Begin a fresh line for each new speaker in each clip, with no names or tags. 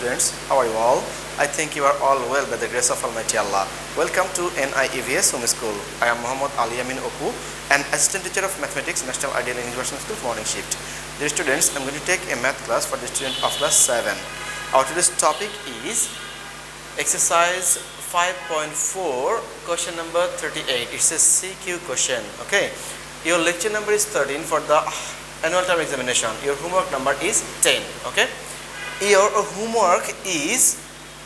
students, how are you all? I think you are all well by the grace of Almighty Allah. Welcome to NIEVS Home School. I am Yamin Apu, an assistant teacher of mathematics, National Ideal International School morning shift. Dear students, I am going to take a math class for the student of class 7. Our today's topic is exercise 5.4, question number 38. It's a CQ question. Okay, your lecture number is 13 for the annual term examination. Your homework number is 10. Okay, your homework is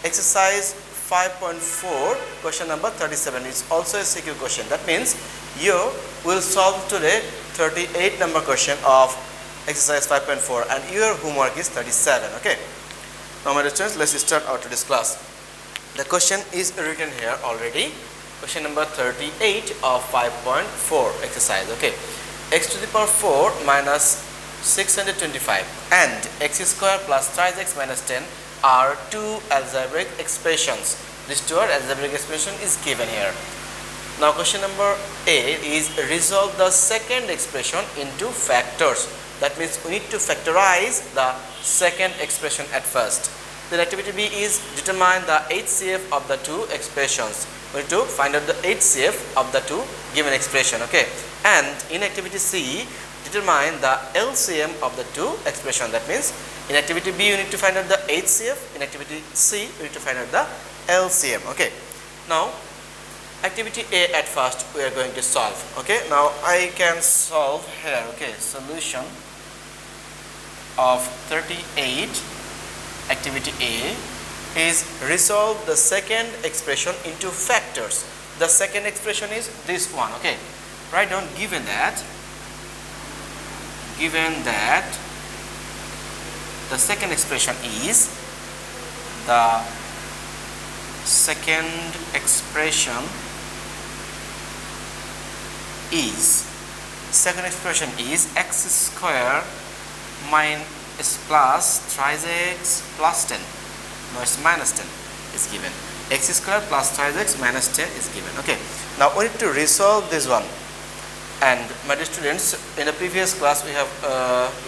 exercise 5.4, question number 37. It's also a CQ question. That means you will solve today 38 number question of exercise 5.4 and your homework is 37. Okay, now my dear students, let's start our today's class. The question is written here already. Question number 38 of 5.4 exercise. Okay, x to the power 4 minus 625 and x square plus thrice x minus 10 are two algebraic expressions. This two algebraic expression is given here. Now question number A is resolve the second expression into factors. That means we need to factorize the second expression at first. Then activity B is determine the HCF of the two expressions. We need to find out the HCF of the two given expression. Okay, and in activity C, determine the LCM of the two expression. That means in activity B you need to find out the HCF, in activity C you need to find out the LCM. Okay, now activity A at first we are going to solve. Okay, now I can solve here. Okay, solution of 38, activity A is resolve the second expression into factors. The second expression is this one. Okay, write down given that the second expression is x square minus plus thrice x plus 10. No, it's minus 10 is given. X square plus thrice x minus 10 is given. Okay, now we need to resolve this one. And my dear students, in the previous class we have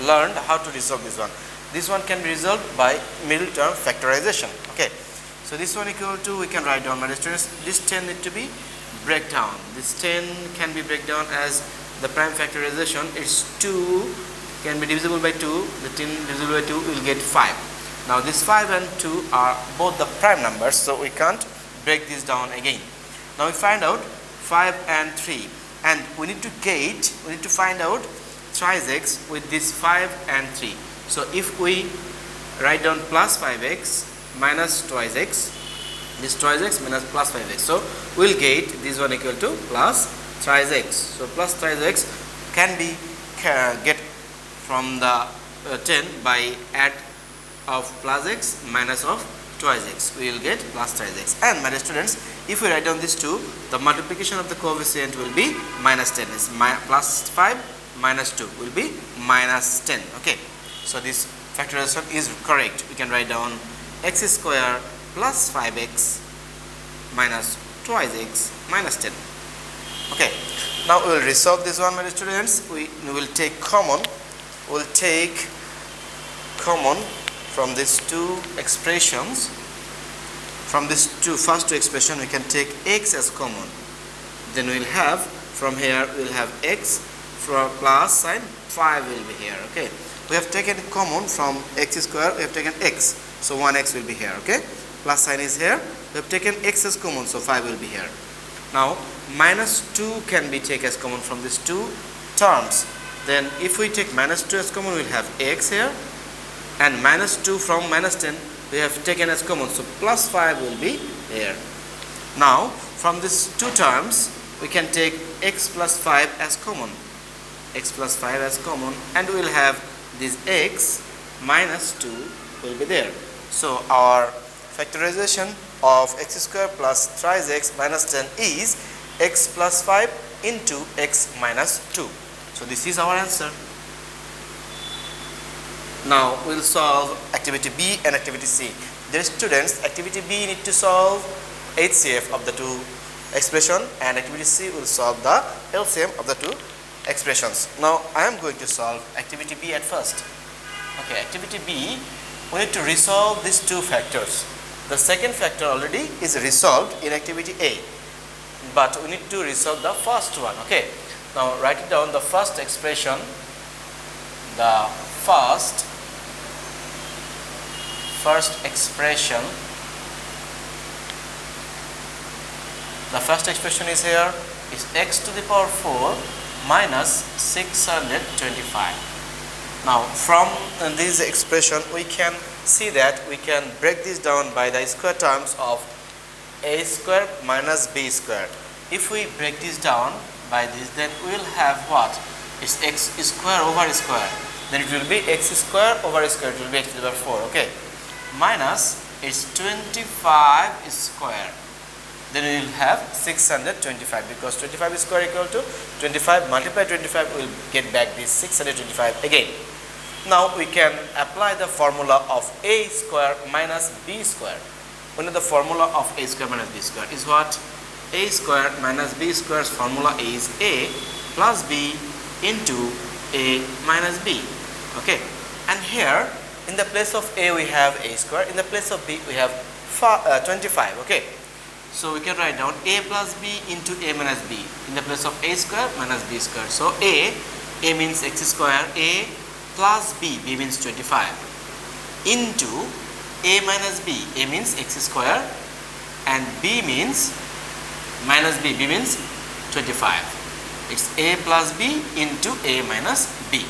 learned how to resolve this one. This one can be resolved by middle term factorization. Okay, so this one equal to, we can write down, my dear students, this 10 need to be break down. This 10 can be break down as the prime factorization is 2 can be divisible by 2. The 10 divisible by 2 will get 5. Now this 5 and 2 are both the prime numbers, so we can't break this down again. Now we find out 5 and 3, and we need to find out thrice x with this 5 and 3. So if we write down plus 5x minus twice x, this twice x minus plus 5x, so we'll get this one equal to plus thrice x. So plus thrice x can be get from the 10 by add of plus x minus of twice x. We will get plus thrice x. And my dear students, if we write down this 2, the multiplication of the coefficient will be minus 10. Is plus 5 minus 2 will be minus 10. Okay, so this factorization is correct. We can write down x square plus 5x minus twice x minus 10. Okay, now we will resolve this one, my dear students. We will take common. We will take common from these two expressions. From these first two expression, we can take x as common. Then we will have, from here we will have x from plus sign, 5 will be here. Okay, we have taken common from x square, we have taken x, so 1x will be here. Okay, plus sign is here, we have taken x as common, so 5 will be here. Now minus 2 can be taken as common from these two terms. Then if we take minus 2 as common, we will have x here, and minus 2 from minus 10 we have taken as common, so plus 5 will be here. Now from these two terms we can take x plus 5 as common, and we will have this x minus 2 will be there. So our factorization of x square plus thrice x minus 10 is x plus 5 into x minus 2. So this is our answer. Now we will solve activity B and activity C. Dear students, activity B need to solve HCF of the two expression, and activity C will solve the LCM of the two expressions. Now I am going to solve activity B at first. Okay, activity B we need to resolve these two factors. The second factor already is resolved in activity A, but we need to resolve the first one. Okay, now write it down. The first expression, the first expression is here, is x to the power 4 minus 625. Now from this expression we can see that we can break this down by the square terms of a square minus b square. If we break this down by this, then we will have what? It's x square over square. Then it will be x square over square. It will be x to the power 4. Okay. Minus it's 25 square. Then we will have 625, because 25 square equal to 25 multiplied 25, we will get back this 625 again. Now we can apply the formula of a square minus b square. We know the formula of a square minus b square is what? A square minus b square's formula is a plus b into a minus b. Okay, and here in the place of a we have a square, in the place of b we have 25. Okay, so we can write down a plus b into a minus b in the place of a square minus b square. So a means x square, a plus b means 25, into a minus b, a means x square and b means minus b means 25. It's a plus b into a minus b.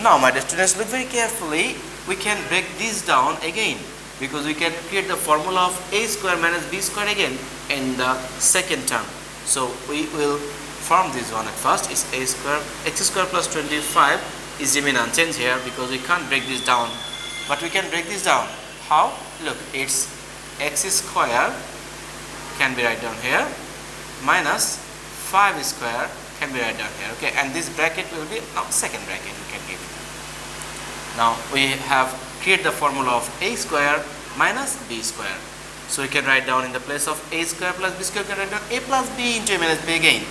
Now my dear students, look very carefully. We can break this down again, because we can create the formula of a square minus b square again in the second term. So we will form this one at first. Is a square, x square plus 25 is remain unchanged here, because we can't break this down, but we can break this down. How? Look, it's x square can be written down here, minus 5 square can be written down here. Okay, and this bracket will be now second bracket we can give. Now we have create the formula of a square minus b square. So we can write down in the place of a square plus b square, we can write down a plus b into a minus b again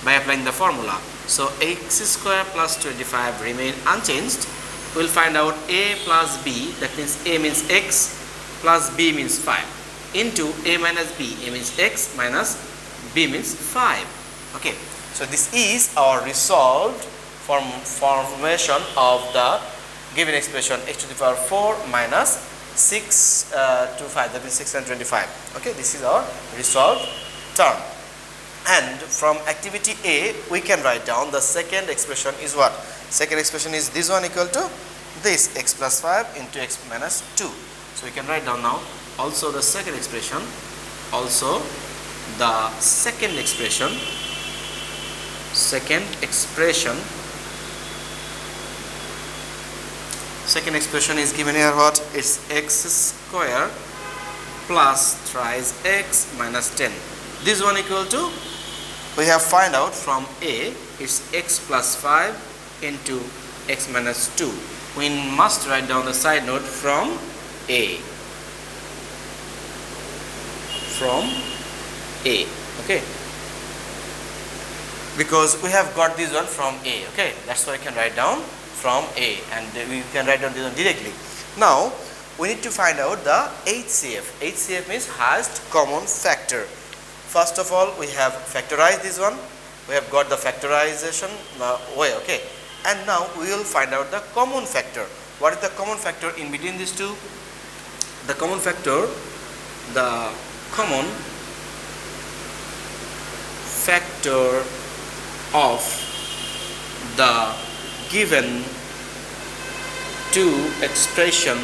by applying the formula. So x square plus 25 remain unchanged. We will find out a plus b, that means a means x plus b means 5, into a minus b, a means x minus b means 5. Okay, so this is our resolved formation of the given expression x to the power 4 minus 6 to 5, that means 625. Okay, this is our resolved term. And from activity A we can write down the second expression is what? Second expression is this one equal to this, x plus 5 into x minus 2. So we can write down now also the second expression, second expression is given here what? It's x square plus thrice x minus 10. This one equal to, we have find out from A, it's x plus 5 into x minus 2. We must write down the side note from A. Okay, because we have got this one from A. Okay, that's why I can write down from A, and we can write down this one directly. Now we need to find out the HCF. HCF means highest common factor. First of all, we have factorized this one. We have got the factorization way. Okay, and now we will find out the common factor. What is the common factor in between these two? The common factor of the given two expression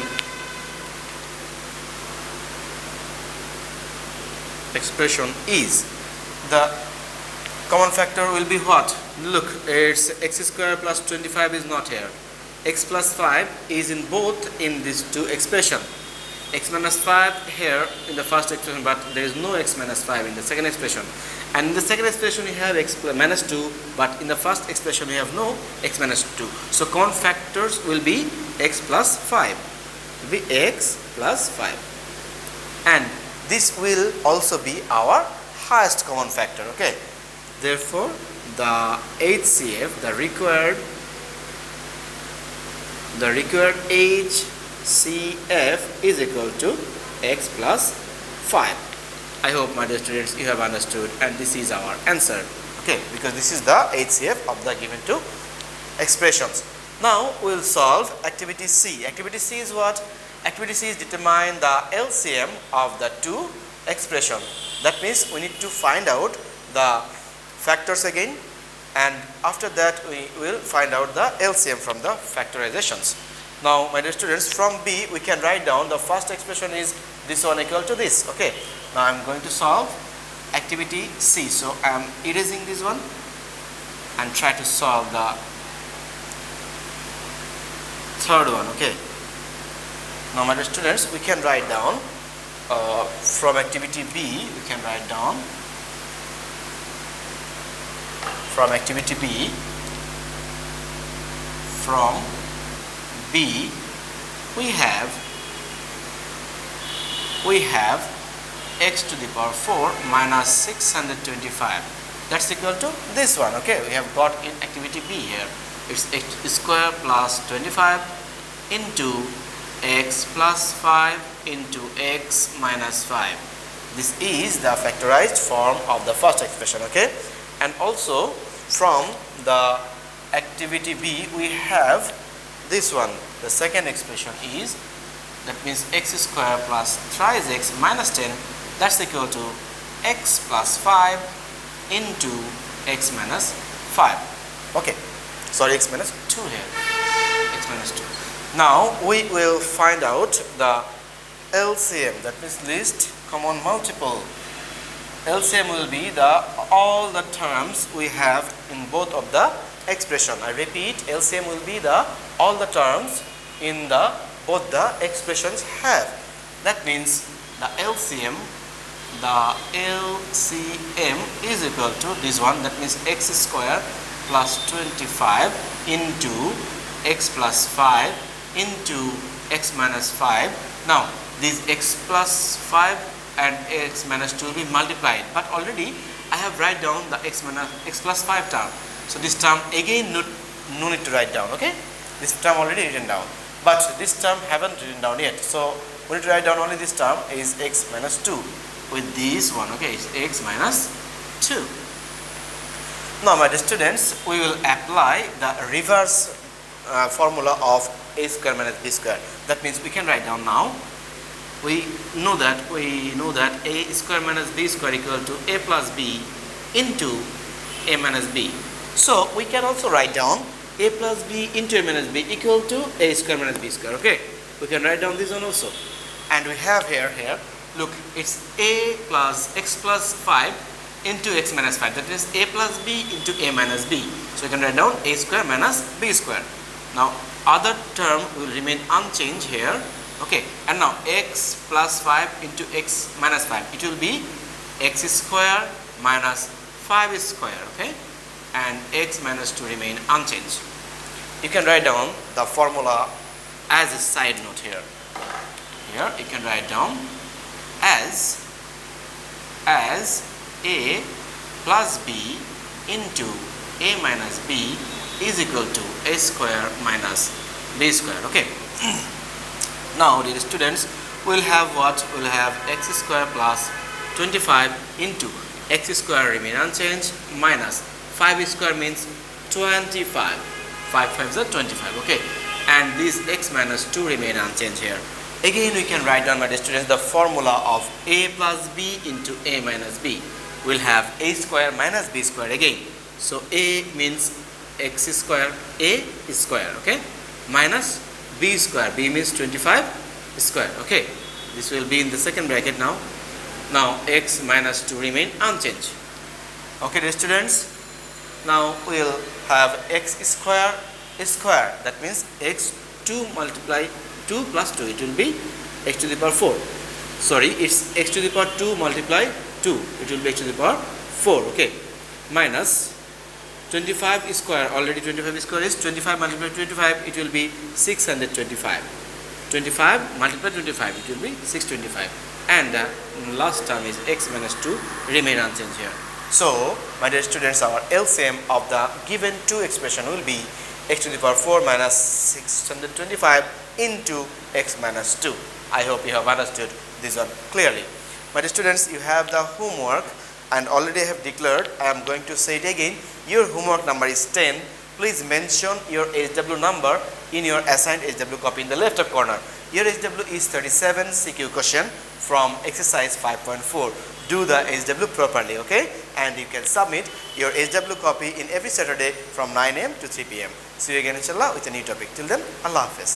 is, the common factor will be what? Look, it's x square plus 25 is not here. X plus 5 is in both in these two expression. X minus 5 here in the first expression, but there is no x minus 5 in the second expression. And in the second expression we have x minus 2, but in the first expression we have no x minus 2. So common factors will be x plus 5. Will be x plus 5. And this will also be our highest common factor. Okay, therefore the HCF, the required CF is equal to x plus 5. I hope, my dear students, you have understood, and this is our answer. Okay, because this is the HCF of the given two expressions. Now we will solve activity C. Activity C is what? Activity C is determine the LCM of the two expression. That means we need to find out the factors again, and after that we will find out the LCM from the factorizations. Now, my dear students, from B we can write down the first expression is this one equal to this. Okay, now I am going to solve activity C. So I am erasing this one and try to solve the third one. Okay, now my dear students, we can write down from activity B, we can write down from activity B, from B we have x to the power 4 minus 625. That's equal to this one. Okay, we have got in activity B here. It's x square plus 25 into x plus 5 into x minus 5. This is the factorized form of the first expression. Okay, and also from the activity B we have this one. The second expression is, that means x square plus thrice x minus 10, that's equal to x plus 5 into x minus 5. Okay, sorry, x minus 2 here, x minus 2. Now we will find out the LCM, that means least common multiple. LCM will be the all the terms we have in both of the expression. I repeat, LCM will be the all the terms in the both the expressions have. That means the LCM is equal to this one, that means x square plus 25 into x plus 5 into x minus 5. Now this x plus 5 and x minus 2 will be multiplied, but already I have write down the x plus 5 term. So this term again no need to write down. Okay, this term already written down, but this term haven't written down yet. So we need to write down only this term is x minus 2 with this one. Okay, it's x minus 2. Now, my dear students, we will apply the reverse formula of a square minus b square. That means we can write down now. We know that a square minus b square equal to a plus b into a minus b. So we can also write down a plus b into a minus b equal to a square minus b square. Okay, we can write down this one also, and we have here look, it's a plus x plus 5 into x minus 5. That is a plus b into a minus b. So we can write down a square minus b square. Now other term will remain unchanged here. Okay, and now x plus 5 into x minus 5, it will be x square minus 5 square. Okay, and x minus 2 remain unchanged. You can write down the formula as a side note here. Here you can write down as a plus b into a minus b is equal to a square minus b square. Okay. Now, dear students, we will have what? We will have x square plus 25 into x square remain unchanged minus 5 square means 25. 5 5s are 25. Okay, and this x minus 2 remain unchanged here. Again, we can write down, my dear students, the formula of a plus b into a minus b. We will have a square minus b square again. So a means x square, a is square. Okay, minus b square, b means 25 square. Okay, this will be in the second bracket now. Now x minus 2 remain unchanged. Okay, dear students, now we will have x square square, that means x 2 multiply 2 plus 2, it will be x to the power 4. Sorry, it's x to the power 2 multiply 2, it will be x to the power 4. Okay, minus 25 square, already 25 square is 25 multiplied 25, it will be 625. 25 multiplied 25, it will be 625. And the last term is x minus 2 remain unchanged here. So, my dear students, our LCM of the given two expression will be x to the power 4 minus 625 into x minus 2. I hope you have understood this one clearly. My dear students, you have the homework, and already I have declared, I am going to say it again. Your homework number is 10. Please mention your HW number in your assigned HW copy in the left up corner. Your HW is 37 CQ question from exercise 5.4. Do the HW properly, okay? And you can submit your HW copy in every Saturday from 9 am to 3 pm. See you again inshallah with a new topic. Till then, Allah Hafiz.